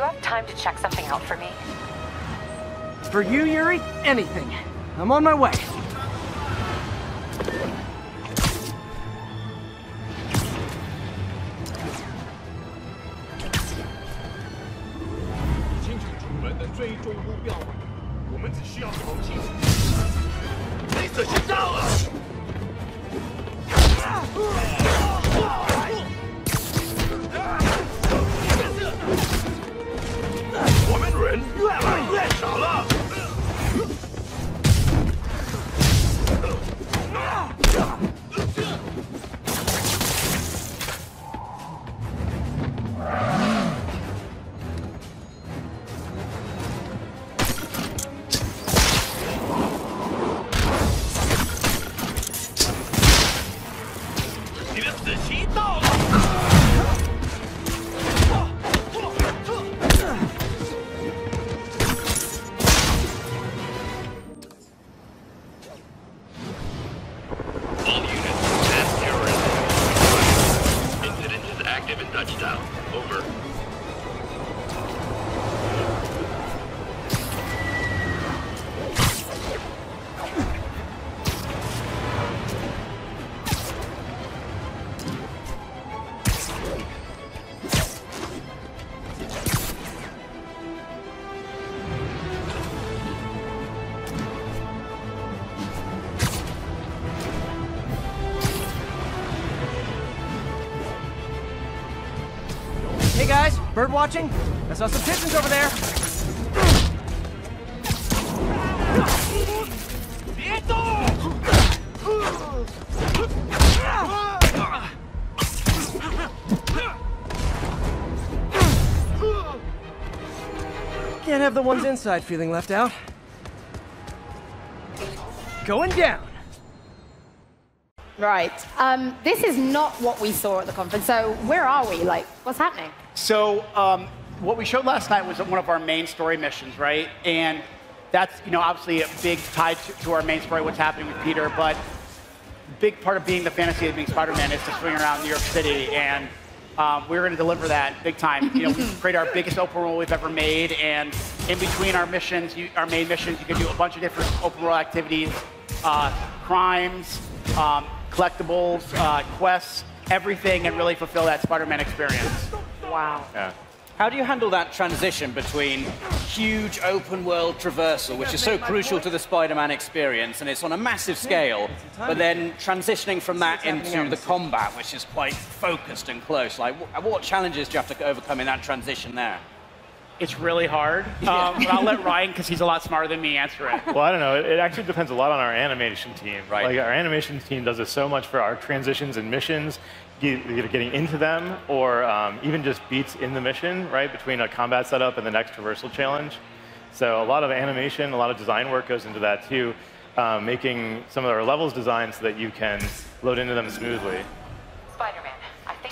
you have time to check something out for me? For you, Yuri, anything. I'm on my way. Hey guys, bird watching? I saw some pigeons over there. Can't have the ones inside feeling left out. Going down. Right. This is not what we saw at the conference. So where are we? Like, what's happening? So what we showed last night was one of our main story missions, right? And that's, obviously a big tie to our main story, what's happening with Peter. But a big part of being the fantasy of being Spider-Man is to swing around New York City. And we're going to deliver that big time. We create our biggest open world we've ever made. And in between our missions, our main missions, you can do a bunch of different open world activities, crimes, collectibles, quests, everything, and really fulfill that Spider-Man experience. Wow. Yeah. How do you handle that transition between huge open world traversal, which is so crucial to the Spider-Man experience, and it's on a massive scale, but then transitioning from that into the combat, which is quite focused and close? Like, what challenges do you have to overcome in that transition there? It's really hard, but I'll let Ryan, because he's a lot smarter than me, answer it. Well, I don't know. It actually depends a lot on our animation team. Right. Like, our animation team does this so much for our transitions and missions, either getting into them or even just beats in the mission, right, between a combat setup and the next traversal challenge. So a lot of animation, a lot of design work goes into that, too, making some of our levels designed so that you can load into them smoothly. Spider-Man,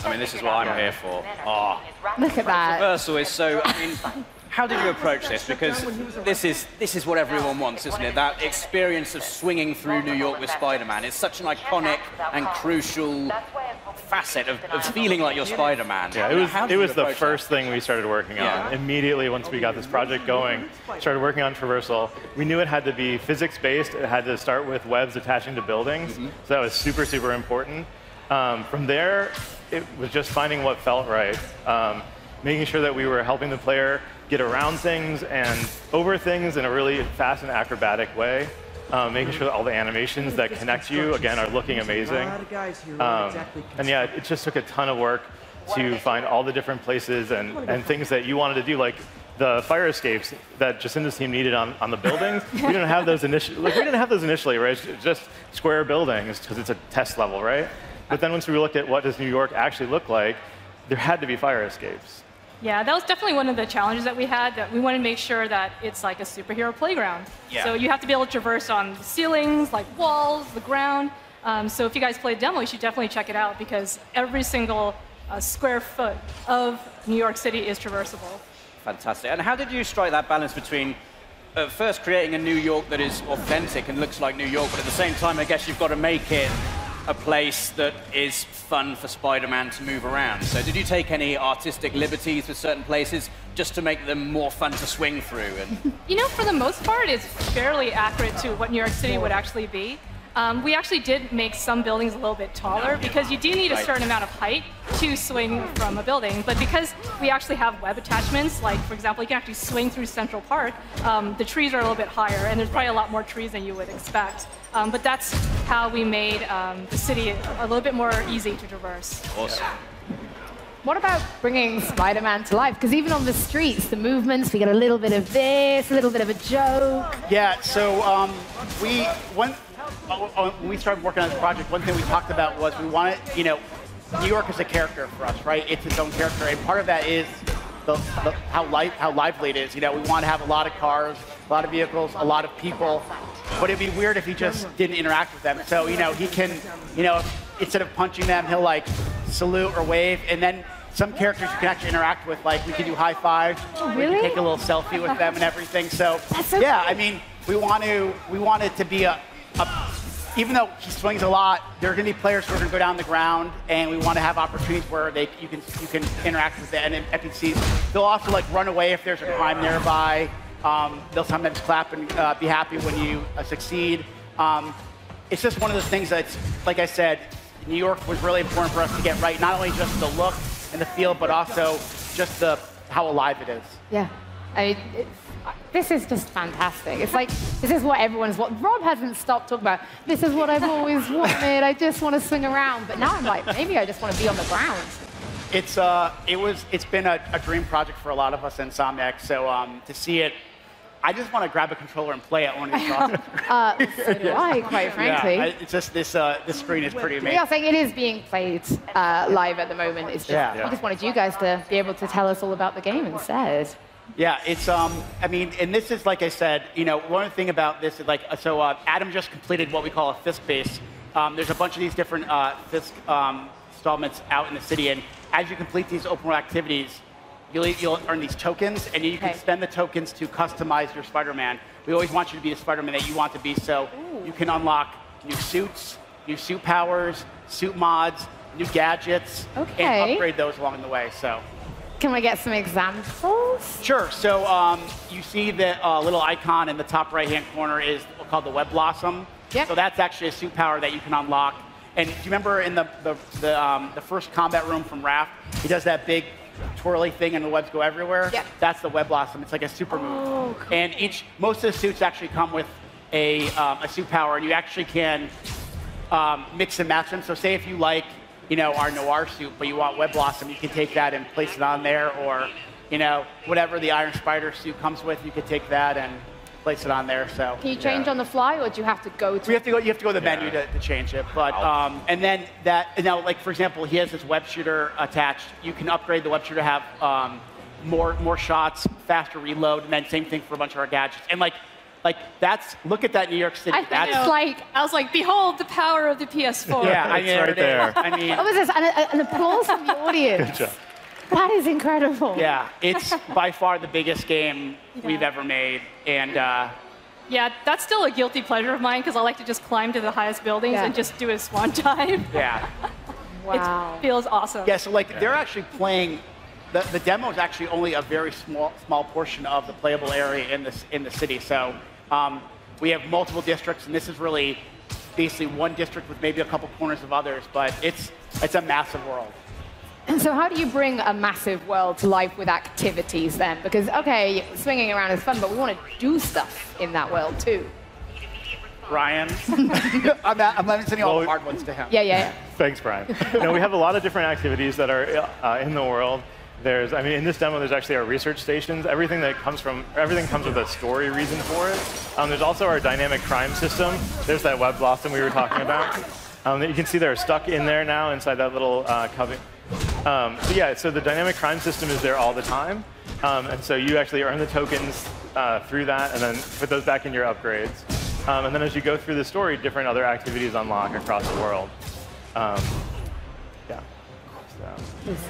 I mean, this is what I'm here for. Oh. Look at that. Traversal is so, I mean, how did you approach this? Because this is what everyone wants, isn't it? That experience of swinging through New York with Spider-Man. It's such an iconic and crucial facet of feeling like you're Spider-Man. Yeah, it was the first thing we started working on. Immediately once we got this project going, started working on traversal. We knew it had to be physics-based. It had to start with webs attaching to buildings. So that was super, super important. From there, it was just finding what felt right. Making sure that we were helping the player get around things and over things in a really fast and acrobatic way. Making sure that all the animations that connect you, again, are looking amazing. And yeah, it just took a ton of work to find all the different places and things that you wanted to do, like the fire escapes that Jacinda's team needed on the buildings. We didn't have those initially, right? It's just square buildings because it's a test level, right? But then once we looked at what does New York actually look like, there had to be fire escapes. Yeah, that was definitely one of the challenges that we had, that we wanted to make sure that it's like a superhero playground. Yeah. So you have to be able to traverse on ceilings, like walls, the ground. So if you guys play a demo, you should definitely check it out, because every single square foot of New York City is traversable. Fantastic. And how did you strike that balance between first creating a New York that is authentic and looks like New York, but at the same time, I guess you've got to make it a place that is fun for Spider-Man to move around. So did you take any artistic liberties with certain places just to make them more fun to swing through? And You know, for the most part, it's fairly accurate to what New York City would actually be. We actually did make some buildings a little bit taller because you do need a certain amount of height to swing from a building. But because we actually have web attachments, like for example, you can actually swing through Central Park, the trees are a little bit higher, and there's probably a lot more trees than you would expect. But that's how we made the city a little bit more easy to traverse. awesome. What about bringing Spider-Man to life? Because even on the streets, the movements, we get a little bit of this, a little bit of a joke. Yeah, so when we started working on this project, one thing we talked about was we wanted, New York is a character for us, right? It's its own character, and part of that is how lively it is. We want to have a lot of cars, a lot of vehicles, a lot of people, but it'd be weird if he just didn't interact with them. So, he can, instead of punching them, he'll like salute or wave, and then some characters you can actually interact with, like we can do high fives, we can take a little selfie with them and everything. So, yeah, I mean, we want it to be even though he swings a lot, there are going to be players who are going to go down the ground, and we want to have opportunities where you can interact with the NPCs. They'll also like run away if there's a crime nearby. They'll sometimes clap and be happy when you succeed. It's just one of those things that's, like I said, New York was really important for us to get right. Not only just the look and the feel, but also just how alive it is. Yeah. This is just fantastic. It's like, this is what everyone's Rob hasn't stopped talking about. This is what I've always wanted. I just want to swing around. But now I'm like, maybe I just want to be on the ground. It's been a dream project for a lot of us in Insomniac. So to see it, I just want to grab a controller and play it when it's awesome. So do I, quite frankly. Yeah, it's just this screen is pretty amazing. We are saying it is being played live at the moment. It's just, we just wanted you guys to be able to tell us all about the game instead. Yeah, it's I mean, and this is like I said, one thing about this is like, so Adam just completed what we call a Fisk base. There's a bunch of these different Fisk installments out in the city, and as you complete these open world activities, you'll earn these tokens, and you can spend the tokens to customize your Spider-Man. We always want you to be the Spider-Man that you want to be, so you can unlock new suits, new suit powers, suit mods, new gadgets, and upgrade those along the way. So. Can we get some examples? Sure. So you see the little icon in the top right-hand corner is called the Web Blossom. Yep. So that's actually a suit power that you can unlock. And do you remember in the first combat room from Raph, he does that big twirly thing and the webs go everywhere? Yeah. That's the Web Blossom. It's like a super move. Cool. And most of the suits actually come with a suit power, and you actually can mix and match them. So say if you like our Noir suit, but you want Web Blossom, you can take that and place it on there, or, whatever the Iron Spider suit comes with, you could take that and place it on there. So. Can you change on the fly, or do you have to go to? You have to go to the menu to change it. But and then like for example, he has this web shooter attached. You can upgrade the web shooter to have more shots, faster reload, and then same thing for a bunch of our gadgets. And like look at that New York City. I was like, behold the power of the PS4. Yeah, I mean, it's right there. I mean, what was this? An applause from the audience. Good job. That is incredible. Yeah, it's by far the biggest game we've ever made, and. Yeah, that's still a guilty pleasure of mine because I like to just climb to the highest buildings and just do a swan dive. Yeah. Wow. It feels awesome. Yeah, so like they're actually playing. The demo is actually only a very small portion of the playable area in the city. So we have multiple districts, and this is really basically one district with maybe a couple corners of others, but it's a massive world. And so how do you bring a massive world to life with activities then? Because, okay, swinging around is fun, but we want to do stuff in that world too. Ryan? I'm sending all the hard ones to him. Yeah. Thanks, Brian. We have a lot of different activities that are in the world. In this demo, there's actually our research stations. Everything comes with a story reason for it. There's also our dynamic crime system. There's that Web Blossom we were talking about. You can see they're stuck in there now inside that little cubby. So the dynamic crime system is there all the time. And so you actually earn the tokens through that and then put those back in your upgrades. And then as you go through the story, different other activities unlock across the world.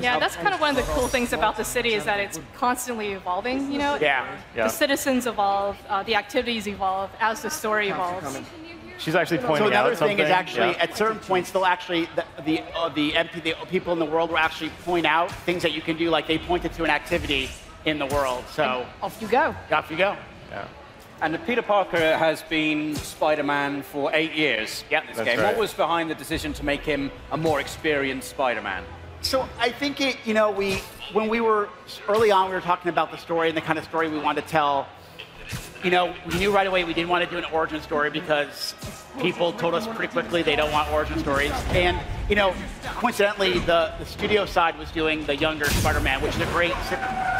Yeah, that's kind of one of the cool things about the city is that it's constantly evolving, Yeah. The citizens evolve, the activities evolve as the story evolves. She's actually pointing So out another something. thing is actually, at certain points, they'll actually, the people in the world will actually point out things that you can do, like they pointed to an activity in the world. So Off you go. off you go. Yeah. And Peter Parker has been Spider-Man for 8 years. Yep. in this That's game. right. What was behind the decision to make him a more experienced Spider-Man? So I think when we were early on, we were talking about the story and the kind of story we wanted to tell. We knew right away we didn't want to do an origin story because people told us pretty quickly they don't want origin stories. And, coincidentally, the studio side was doing the younger Spider-Man, which is a great.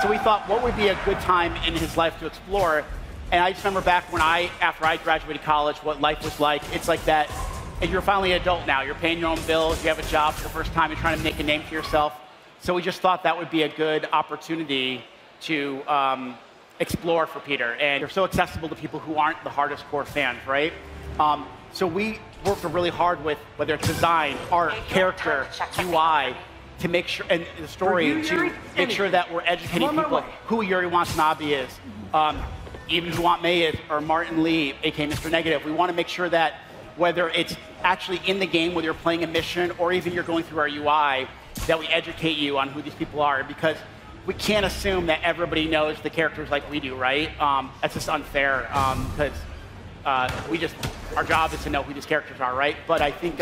So we thought, what would be a good time in his life to explore? And I just remember back when after I graduated college, what life was like. It's like that, and you're finally an adult now. You're paying your own bills. You have a job for the first time. You're trying to make a name for yourself. So we just thought that would be a good opportunity to explore for Peter. And they're so accessible to people who aren't the hardest core fans, right? So we worked really hard with whether it's design, art, character, UI, to make sure, and the story, to make sure that we're educating people who Yuri Watanabe is, even who Aunt May is, or Martin Lee, aka Mr. Negative. We want to make sure that whether it's actually in the game, whether you're playing a mission, or even you're going through our UI, that we educate you on who these people are, because we can't assume that everybody knows the characters like we do, right? That's just unfair, because our job is to know who these characters are, right? But I think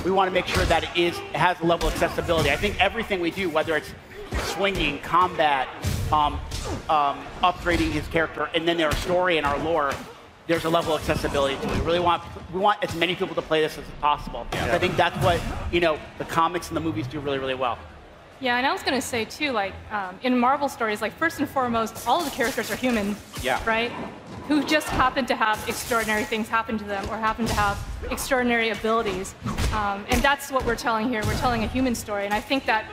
we want to make sure that it has a level of accessibility. I think everything we do, whether it's swinging, combat, upgrading his character, and then our story and our lore, there's a level of accessibility to it. We want as many people to play this as possible. Yeah. I think that's what the comics and the movies do really, really well. Yeah, and I was going to say too, like in Marvel stories, like first and foremost, all of the characters are human, right? Who just happen to have extraordinary things happen to them, or happen to have extraordinary abilities, and that's what we're telling here. We're telling a human story, and I think that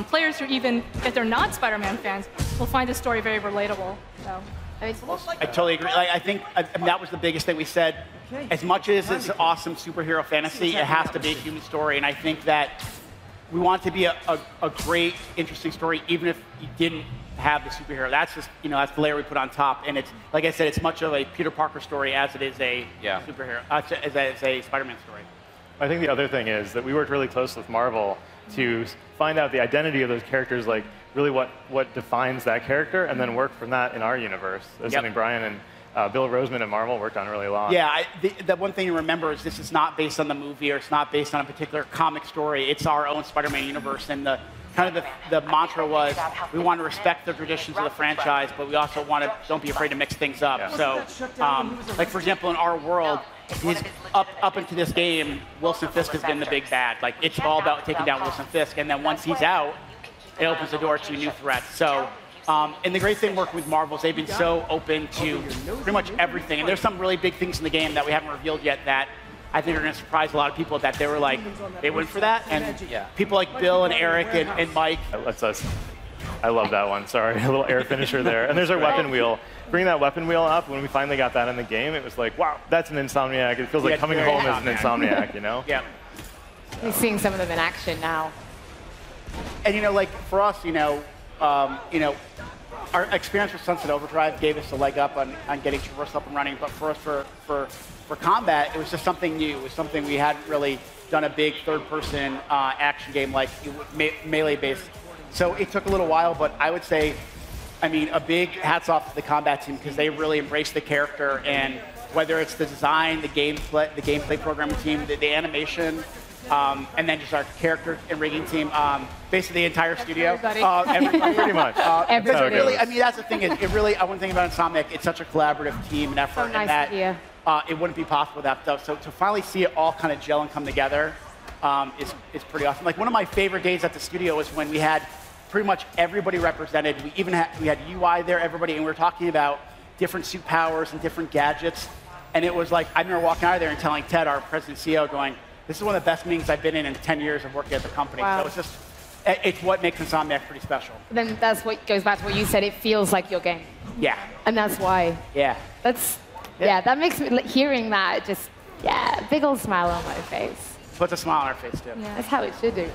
players who even if they're not Spider-Man fans will find this story very relatable. So. I totally agree. I think that was the biggest thing we said. As much as it's awesome superhero fantasy, it has to be a human story, and I think that we want it to be a great, interesting story, even if you didn't have the superhero. That's just, that's the layer we put on top. And it's, like I said, it's much of a Peter Parker story as it is a superhero, as a Spider-Man story. I think the other thing is that we worked really close with Marvel to find out the identity of those characters, like really what defines that character, and then work from that in our universe. That's something Brian and Bill Roseman at Marvel worked on really long. Yeah, the one thing to remember is this is not based on the movie, or it's not based on a particular comic story. It's our own Spider-Man universe, and the mantra was we want to respect the traditions of the franchise, but we also want to don't be afraid to mix things up. So, like for example, in our world, up into this game, Wilson Fisk has been the big bad. Like it's all about taking down Wilson Fisk, and then once he's out, it opens the door to new threats. So. And the great thing working with Marvel is they've been so open to pretty much everything. And there's some really big things in the game that we haven't revealed yet that I think are going to surprise a lot of people, that they were like, they went for that. And people like Bill and Eric and Mike. That's us. I love that one. Sorry, a little air finisher there. And there's our weapon wheel. Bring that weapon wheel up. When we finally got that in the game, it was like, wow, that's an Insomniac. It feels like coming home as an Insomniac, Yeah. We're seeing some of them in action now. And like for us, our experience with Sunset Overdrive gave us a leg up on getting Traverse up and running. But for us, for combat, it was just something new. It was something we hadn't really done a big third-person action game like melee-based. So it took a little while, but I would say, a big hats off to the combat team, because they really embraced the character, and whether it's the design, the gameplay programming team, the animation, and then just our character and rigging team, basically the entire studio. Everybody. Pretty much. Everybody. Really, that's the thing. One thing about Insomniac, it's such a collaborative team and effort, So nice and that it wouldn't be possible without stuff. So to finally see it all kind of gel and come together is pretty awesome. Like one of my favorite days at the studio was when we had pretty much everybody represented. We had UI there, everybody, and we were talking about different suit powers and different gadgets. And it was like, I remember walking out of there and telling Ted, our president and CEO, going, this is one of the best meetings I've been in 10 years of working at the company. Wow. So it's what makes Insomniac pretty special. Then that's what goes back to what you said. It feels like your game. Yeah. And that's why. Yeah. That makes me, hearing that, just, big old smile on my face. Puts a smile on our face, too. Yeah, that's how it should do.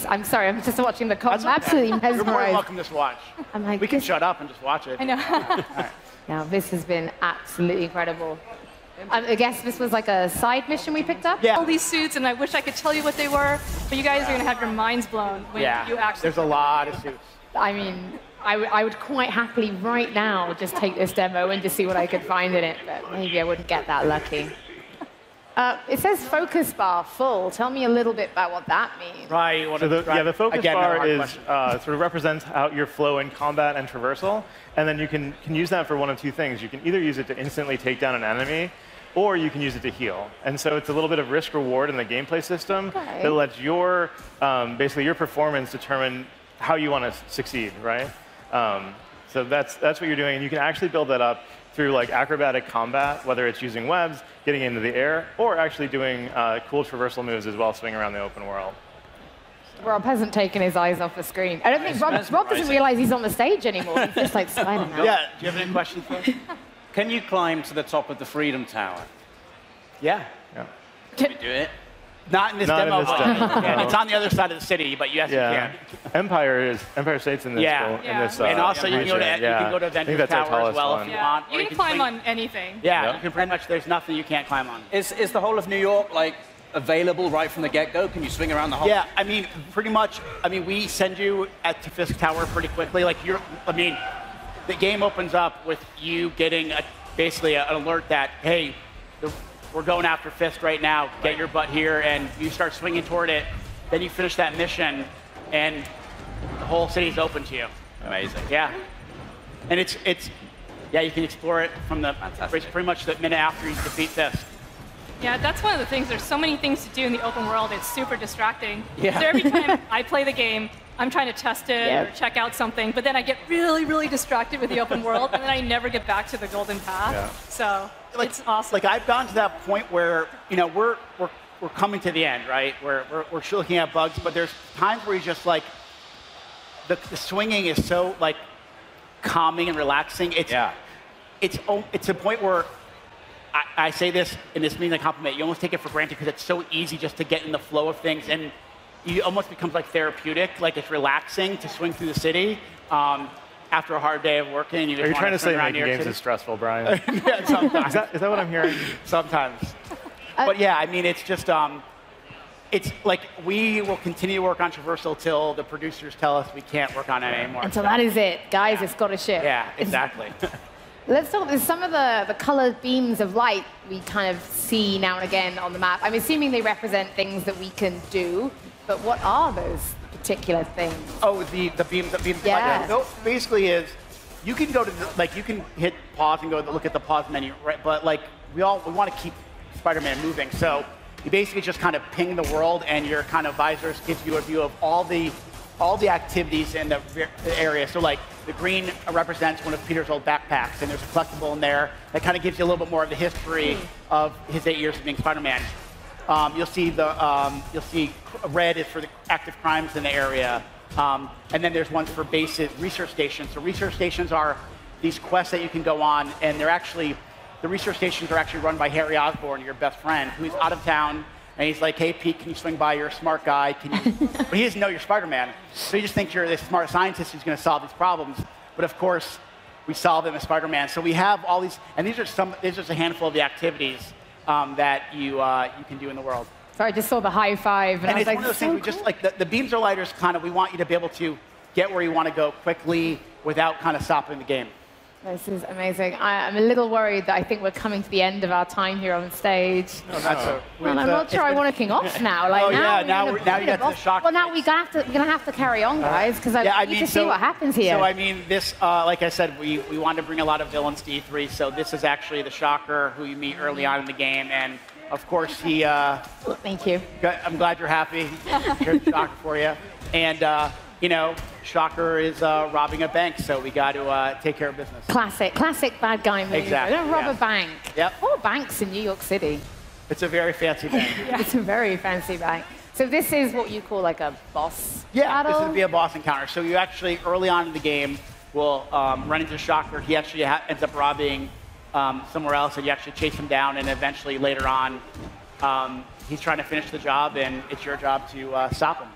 I'm sorry, I'm just watching the comments. I'm Okay. absolutely mesmerized. You're more than welcome to just watch. I'm like, We can shut up and just watch it. I know. Now, this has been absolutely incredible. I guess this was like a side mission we picked up? Yeah. All these suits, and I wish I could tell you what they were, but you guys are going to have your minds blown when you actually... There's a lot of suits. I mean, I would quite happily right now just take this demo and just see what I could find in it, but maybe I wouldn't get that lucky. It says focus bar full. Tell me a little bit about what that means. Right. So the focus bar is sort of represents out your flow in combat and traversal, and then you can use that for one of two things. You can either use it to instantly take down an enemy, or you can use it to heal. And so it's a little bit of risk-reward in the gameplay system that lets your basically your performance determine how you want to succeed, right? So that's what you're doing, and you can actually build that up through like acrobatic combat, whether it's using webs, getting into the air, or actually doing cool traversal moves as well, swinging around the open world. Rob hasn't taken his eyes off the screen. I don't think Rob doesn't realize he's on the stage anymore. He's just like Spider Man. Yeah. Do you have any questions for us? Can you climb to the top of the Freedom Tower? Yeah. Can we do it? Not in this Not demo. in this demo. Yeah, it's on the other side of the city, but yes, you can. Empire State's in this. Yeah. In this And also you can go to I think Avengers that's our Tower as tallest well one. if you want. You can climb on anything. Yeah, you can pretty much. There's nothing you can't climb on. Is the whole of New York like available right from the get-go? Can you swing around the whole? Yeah, I mean, pretty much. I mean, we send you to Fisk Tower pretty quickly. Like the game opens up with you getting basically an alert that hey, we're going after Fisk right now. Get your butt here, and you start swinging toward it. Then you finish that mission, and the whole city's open to you. Amazing. Yeah, and it's you can explore it from pretty much the minute after you defeat Fisk. Yeah, that's one of the things. There's so many things to do in the open world. It's super distracting. Yeah. So every time I play the game, I'm trying to test it or check out something, but then I get really, really distracted with the open world, and then I never get back to the golden path. Yeah. So it's awesome. Like I've gotten to that point where we're coming to the end, right? We're looking at bugs, but there's times where you just like the swinging is so like calming and relaxing. It's a point where I say this, and this means a compliment. You almost take it for granted because it's so easy just to get in the flow of things, and it almost becomes like therapeutic. Like it's relaxing to swing through the city after a hard day of working. And you just Are you trying to say around making games is stressful, Brian? Yeah, sometimes. Is that what I'm hearing? Sometimes. But yeah, I mean, it's just, it's like we will continue to work on traversal till the producers tell us we can't work on it anymore. And so that is it. Guys, it's got to ship. Yeah, exactly. Let's talk about some of the colored beams of light we kind of see now and again on the map. I'm assuming they represent things that we can do, but what are those particular things? Oh, the beams. Yeah. No, basically is you can go to you can hit pause and go look at the pause menu, right? But like we want to keep Spider-Man moving, so you basically just kind of ping the world, and your kind of visors gives you a view of all the activities in the area. So like the green represents one of Peter's old backpacks, and there's a collectible in there that kind of gives you a little bit more of the history of his 8 years of being Spider-Man. You'll see red is for the active crimes in the area, and then there's ones for basic research stations. So research stations are these quests that you can go on, and the research stations are actually run by Harry Osborn, your best friend, who's out of town. And he's like, hey, Pete, can you swing by? You're a smart guy. But he doesn't know you're Spider-Man. So he just thinks you're this smart scientist who's going to solve these problems. But of course, we solve them as Spider-Man. So we have all these, and these are just a handful of the activities that you can do in the world. So I just saw the high five, and I was it's like, one of those so things, cool. we just like the beams are lighters kind of, we want you to be able to get where you want to go quickly without kind of stopping the game. This is amazing. I'm a little worried that I think we're coming to the end of our time here on stage. No, that's And I'm not sure I want to king off now. Like, Oh, now yeah, now you get to the shock Well, now phase. we're gonna have to carry on, guys, because I need to see what happens here. So I mean, this, like I said, we wanted to bring a lot of villains to E3. So this is actually the Shocker, who you meet early on in the game, and of course he. Thank you. I'm glad you're happy. Good Shocker for you, and Shocker is robbing a bank, so we got to take care of business. Classic bad guy move. Exactly, Don't rob yeah. a bank. Yep. Or banks in New York City. It's a very fancy bank. It's a very fancy bank. So this is what you call like a boss battle? This would be a boss encounter. So you actually, early on in the game, will run into Shocker. He actually ends up robbing somewhere else, and you actually chase him down, and eventually later on, he's trying to finish the job, and it's your job to stop him.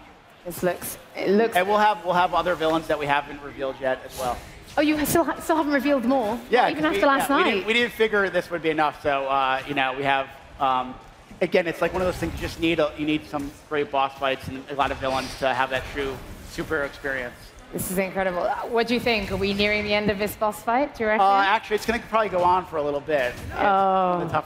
It looks. And we'll have other villains that we haven't revealed yet as well. Oh, you still haven't revealed more? Yeah, even after last night. We didn't figure this would be enough. So you know, we have. Again, it's like one of those things you need some great boss fights and a lot of villains to have that true superhero experience. This is incredible. What do you think? Are we nearing the end of this boss fight? Do you reckon? Actually, it's going to probably go on for a little bit. It's the tough